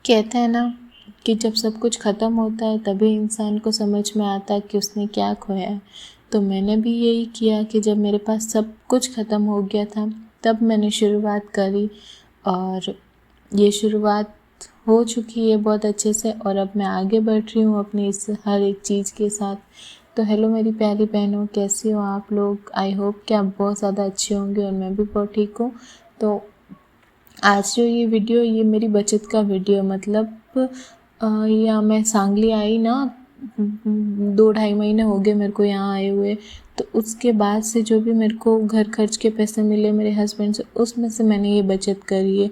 कहते हैं ना कि जब सब कुछ ख़त्म होता है तभी इंसान को समझ में आता है कि उसने क्या खोया है। तो मैंने भी यही किया कि जब मेरे पास सब कुछ ख़त्म हो गया था तब मैंने शुरुआत करी, और ये शुरुआत हो चुकी है बहुत अच्छे से, और अब मैं आगे बढ़ रही हूँ अपनी इस हर एक चीज़ के साथ। तो हेलो मेरी प्यारी बहनों, कैसी हो आप लोग? आई होप कि आप बहुत ज़्यादा अच्छे होंगे और मैं भी बहुत ठीक हूँ। तो आज जो ये वीडियो, ये मेरी बचत का वीडियो, मतलब या मैं सांगली आई ना, 2-2.5 महीने हो गए मेरे को यहाँ आए हुए। तो उसके बाद से जो भी मेरे को घर खर्च के पैसे मिले मेरे हस्बैंड से, उसमें से मैंने ये बचत करी है।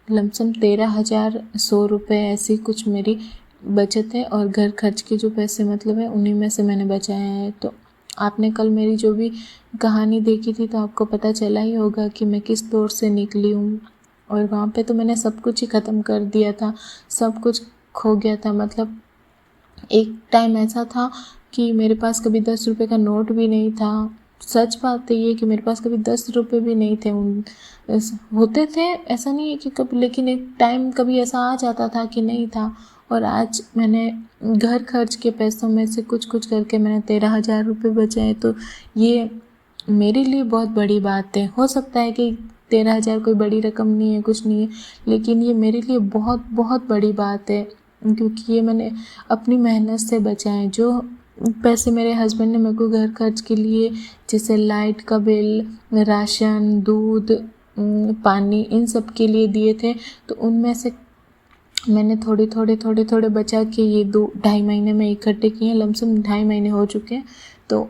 लमसम 13,100 रुपये ऐसी कुछ मेरी बचत है, और घर खर्च के जो पैसे मतलब है उन्हीं में से मैंने बचाया है। तो आपने कल मेरी जो भी कहानी देखी थी तो आपको पता चला ही होगा कि मैं किस दौर से निकली हूँ। और वहाँ पे तो मैंने सब कुछ ही ख़त्म कर दिया था, सब कुछ खो गया था। मतलब एक टाइम ऐसा था कि मेरे पास कभी 10 रुपये का नोट भी नहीं था। सच बात है ये कि मेरे पास कभी 10 रुपये भी नहीं थे। होते थे, ऐसा नहीं है कि कभी, लेकिन एक टाइम कभी ऐसा आ जाता था कि नहीं था। और आज मैंने घर खर्च के पैसों में से कुछ कुछ करके मैंने 13,000 रुपये बचाए। तो ये मेरे लिए बहुत बड़ी बात है। हो सकता है कि 13,000 कोई बड़ी रकम नहीं है, कुछ नहीं है, लेकिन ये मेरे लिए बहुत बहुत बड़ी बात है, क्योंकि ये मैंने अपनी मेहनत से बचाए। जो पैसे मेरे हस्बैंड ने मेरे को घर खर्च के लिए, जैसे लाइट का बिल, राशन, दूध, पानी, इन सब के लिए दिए थे, तो उनमें से मैंने थोड़े बचा के ये 2-2.5 महीने में इकट्ठे किए हैं। लमसम 2.5 महीने हो चुके हैं। तो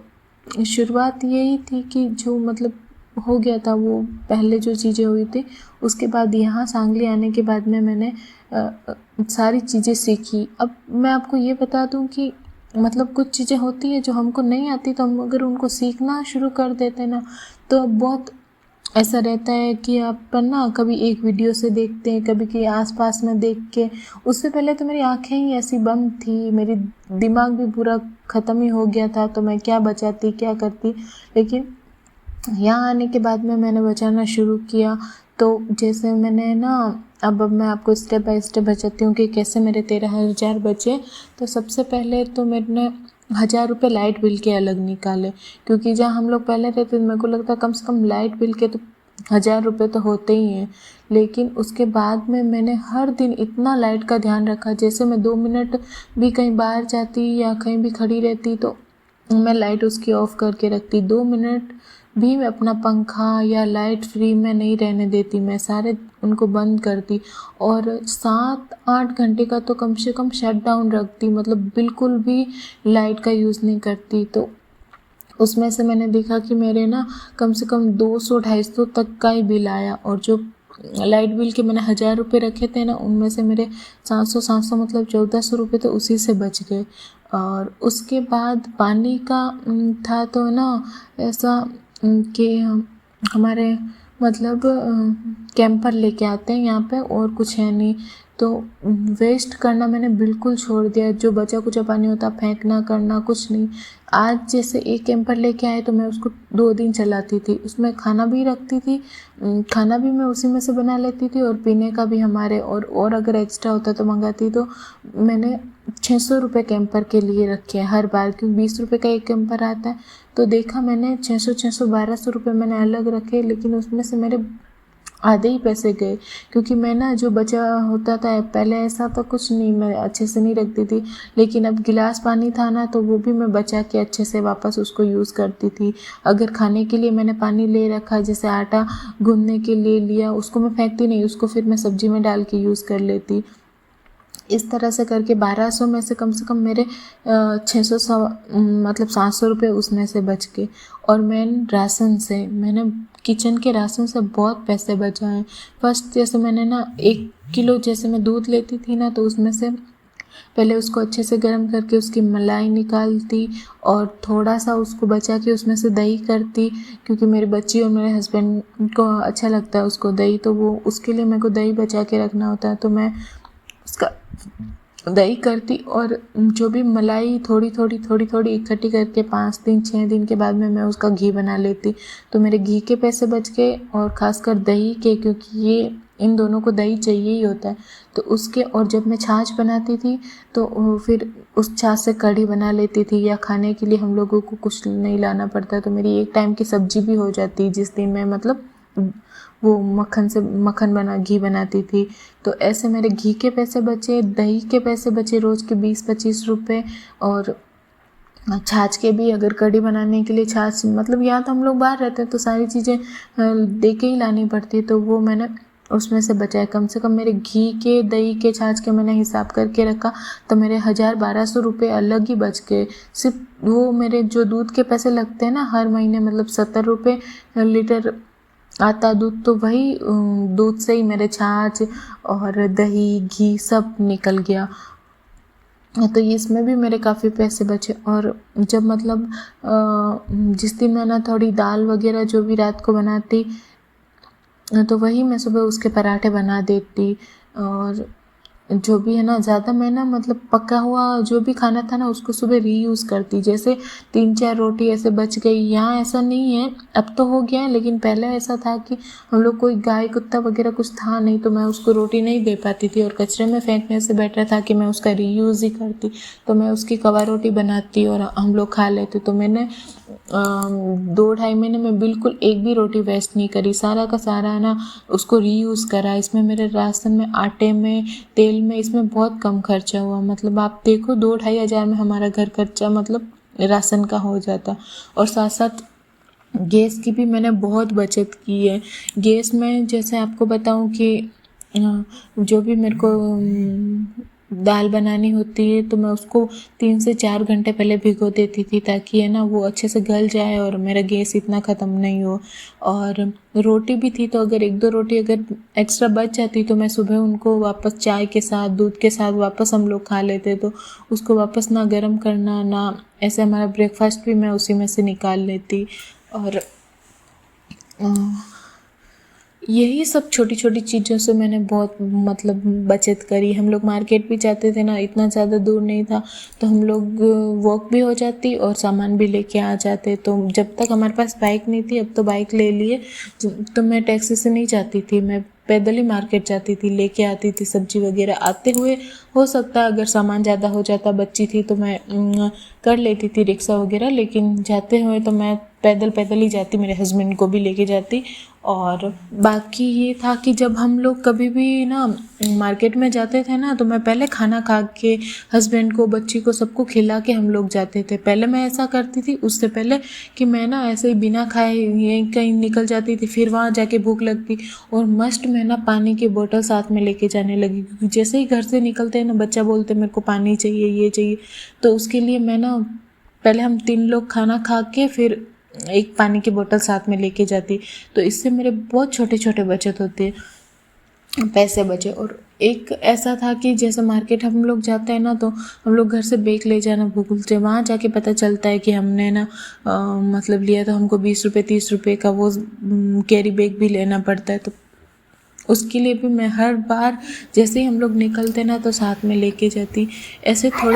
शुरुआत यही थी कि जो मतलब हो गया था वो पहले जो चीज़ें हुई थी, उसके बाद यहाँ सांगली आने के बाद में मैंने सारी चीज़ें सीखी। अब मैं आपको ये बता दूँ कि मतलब कुछ चीज़ें होती है जो हमको नहीं आती, तो हम अगर उनको सीखना शुरू कर देते हैं ना, तो बहुत ऐसा रहता है कि अपन ना कभी एक वीडियो से देखते हैं, कभी के आसपास में देख के। उससे पहले तो मेरी आंखें ही ऐसी बंद थी, मेरी दिमाग भी पूरा ख़त्म ही हो गया था, तो मैं क्या बचाती क्या करती। लेकिन यहाँ आने के बाद में मैंने बचाना शुरू किया। तो जैसे मैंने ना, अब मैं आपको स्टेप बाय स्टेप बताती हूँ कि कैसे मेरे 13,000 बचे। तो सबसे पहले तो मैंने 1,000 रुपये लाइट बिल के अलग निकाले, क्योंकि जहाँ हम लोग पहले रहते थे मेरे को लगता कम से कम लाइट बिल के तो 1,000 रुपये तो होते ही हैं। लेकिन उसके बाद में मैंने हर दिन इतना लाइट का ध्यान रखा, जैसे मैं 2 मिनट भी कहीं बाहर जाती या कहीं भी खड़ी रहती तो मैं लाइट उसकी ऑफ़ करके रखती। 2 मिनट भी मैं अपना पंखा या लाइट फ्री में नहीं रहने देती, मैं सारे उनको बंद करती। और 7-8 घंटे का तो कम से कम शट डाउन रखती, मतलब बिल्कुल भी लाइट का यूज़ नहीं करती। तो उसमें से मैंने देखा कि मेरे ना कम से कम 200-250 तक का ही बिल आया। और जो लाइट बिल के मैंने 1,000 रुपये रखे थे ना, उनमें से मेरे 700 मतलब 1,400 रुपये तो उसी से बच गए। और उसके बाद पानी का था तो ना ऐसा कि हमारे मतलब कैंपर लेके आते हैं यहाँ पे, और कुछ है नहीं। तो वेस्ट करना मैंने बिल्कुल छोड़ दिया, जो बचा कुचा पानी होता फेंकना करना कुछ नहीं। आज जैसे एक कैंपर लेके आए तो मैं उसको 2 दिन चलाती थी, उसमें खाना भी रखती थी, खाना भी मैं उसी में से बना लेती थी, और पीने का भी हमारे, और अगर एक्स्ट्रा होता तो मंगाती। तो मैंने 600 रुपये कैंपर के लिए रखे हैं हर बार, क्योंकि 20 रुपये का एक कैंपर आता है। तो देखा मैंने 600 1,200 रुपये मैंने अलग रखे, लेकिन उसमें से मेरे आधे ही पैसे गए, क्योंकि मैं ना जो बचा होता था, पहले ऐसा तो कुछ नहीं, मैं अच्छे से नहीं रखती थी, लेकिन अब गिलास पानी था ना तो वो भी मैं बचा के अच्छे से वापस उसको यूज़ करती थी। अगर खाने के लिए मैंने पानी ले रखा, जैसे आटा गूंदने के लिए लिया, उसको मैं फेंकती नहीं, उसको फिर मैं सब्जी में डाल के यूज़ कर लेती। इस तरह से करके 1,200 में से कम मेरे 600 मतलब 700 रुपये उसमें से बच गए। और मैंने किचन के राशन से बहुत पैसे बचाए। फर्स्ट जैसे मैंने ना 1 किलो जैसे मैं दूध लेती थी ना, तो उसमें से पहले उसको अच्छे से गर्म करके उसकी मलाई निकालती, और थोड़ा सा उसको बचा के उसमें से दही करती, क्योंकि मेरी बच्ची और मेरे हस्बैंड को अच्छा लगता है उसको दही, तो वो उसके लिए मेरे को दही बचा के रखना होता है। तो मैं उसका दही करती और जो भी मलाई थोड़ी थोड़ी इकट्ठी करके 5 दिन 6 दिन के बाद में मैं उसका घी बना लेती। तो मेरे घी के पैसे बच गए और ख़ासकर दही के, क्योंकि ये इन दोनों को दही चाहिए ही होता है तो उसके। और जब मैं छाछ बनाती थी तो फिर उस छाछ से कढ़ी बना लेती थी, या खाने के लिए हम लोगों को कुछ नहीं लाना पड़ता तो मेरी एक टाइम की सब्जी भी हो जाती जिस दिन मैं मतलब वो मक्खन बना घी बनाती थी। तो ऐसे मेरे घी के पैसे बचे, दही के पैसे बचे रोज़ के 20-25 रुपये। और छाछ के भी, अगर कढ़ी बनाने के लिए छाछ मतलब यहाँ तो हम लोग बाहर रहते हैं तो सारी चीज़ें दे के ही लानी पड़ती है, तो वो मैंने उसमें से बचाए। कम से कम मेरे घी के, दही के, छाछ के मैंने हिसाब करके रखा तो मेरे 1000-1200 रुपये अलग ही बच गए। सिर्फ वो मेरे जो दूध के पैसे लगते हैं ना हर महीने, मतलब 70 रुपये लीटर आता दूध, तो वही दूध से ही मेरे छाछ और दही घी सब निकल गया। तो इसमें भी मेरे काफ़ी पैसे बचे। और जब मतलब जिस दिन मैं ना थोड़ी दाल वगैरह जो भी रात को बनाती तो वही मैं सुबह उसके पराठे बना देती। और जो भी है ना, ज़्यादा मैं ना मतलब पका हुआ जो भी खाना था ना उसको सुबह रीयूज़ करती। जैसे 3-4 रोटी ऐसे बच गई, यहाँ ऐसा नहीं है, अब तो हो गया है, लेकिन पहले ऐसा था कि हम लोग कोई गाय कुत्ता वगैरह कुछ था नहीं तो मैं उसको रोटी नहीं दे पाती थी और कचरे में फेंकने से बेटर था कि मैं उसका रीयूज़ ही करती। तो मैं उसकी कवा रोटी बनाती और हम लोग खा लेते। तो मैंने 2-2.5 महीने में बिल्कुल एक भी रोटी वेस्ट नहीं करी, सारा का सारा ना उसको रीयूज़ करा। इसमें मेरे राशन में, आटे में, तेल में, इसमें बहुत कम खर्चा हुआ। मतलब आप देखो 2-2.5 हज़ार में हमारा घर खर्चा मतलब राशन का हो जाता। और साथ साथ गैस की भी मैंने बहुत बचत की है। गैस में जैसे आपको बताऊं कि जो भी मेरे को दाल बनानी होती है तो मैं उसको 3 से 4 घंटे पहले भिगो देती थी ताकि है ना वो अच्छे से गल जाए और मेरा गैस इतना ख़त्म नहीं हो। और रोटी भी थी तो अगर 1-2 रोटी अगर एक्स्ट्रा बच जाती तो मैं सुबह उनको वापस चाय के साथ, दूध के साथ वापस हम लोग खा लेते। तो उसको वापस ना गर्म करना ना ऐसे, हमारा ब्रेकफास्ट भी मैं उसी में से निकाल लेती। और यही सब छोटी छोटी चीज़ों से मैंने बहुत मतलब बचत करी। हम लोग मार्केट भी जाते थे ना, इतना ज़्यादा दूर नहीं था तो हम लोग वॉक भी हो जाती और सामान भी लेके आ जाते। तो जब तक हमारे पास बाइक नहीं थी, अब तो बाइक ले लिए, तो मैं टैक्सी से नहीं जाती थी, मैं पैदल ही मार्केट जाती थी, लेके आती थी सब्जी वगैरह। आते हुए हो सकता अगर सामान ज़्यादा हो जाता, बच्ची थी तो मैं कर लेती थी रिक्शा वगैरह, लेकिन जाते हुए तो मैं पैदल ही जाती, मेरे हस्बैंड को भी लेके जाती। और बाकी ये था कि जब हम लोग कभी भी ना मार्केट में जाते थे ना तो मैं पहले खाना खा के हस्बैंड को, बच्ची को, सबको खिला के हम लोग जाते थे। पहले मैं ऐसा करती थी, उससे पहले कि मैं ना ऐसे ही बिना खाए ये कहीं निकल जाती थी, फिर वहाँ जाके भूख लगती। और मस्ट मैं ना पानी की बोतल साथ में लेके जाने लगी, क्योंकि जैसे ही घर से निकलते हैं ना बच्चा बोलते मेरे को पानी चाहिए, ये चाहिए। तो उसके लिए मैं ना पहले हम 3 लोग खाना खा के फिर एक पानी की बोतल साथ में लेके जाती। तो इससे मेरे बहुत छोटे छोटे बचत होते, पैसे बचे। और एक ऐसा था कि जैसे मार्केट हम लोग जाते हैं ना तो हम लोग घर से बैग ले जाना भूलते, वहाँ जाके पता चलता है कि हमने ना मतलब लिया तो हमको 20 रुपये 30 रुपये का वो कैरी बैग भी लेना पड़ता है। तो उसके लिए भी मैं हर बार जैसे ही हम लोग निकलते ना तो साथ में लेके जाती। ऐसे थोड़े